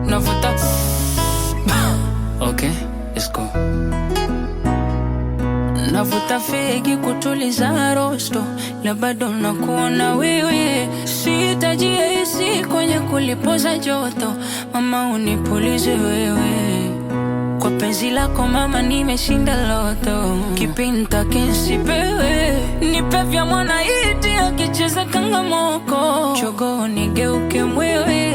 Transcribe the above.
navuta okay, let's go. Navuta fegi kutuliza rosto, la bado nakuona wewe. Sihitaji AC kwenye kulipoza joto, mama unipulize wewe. Kwa penzi lako mama nimeshinda loto, kipinta kinsipewe. Nipe vya mwana iti akicheza kangamoko, chogo nigeuke mwewe.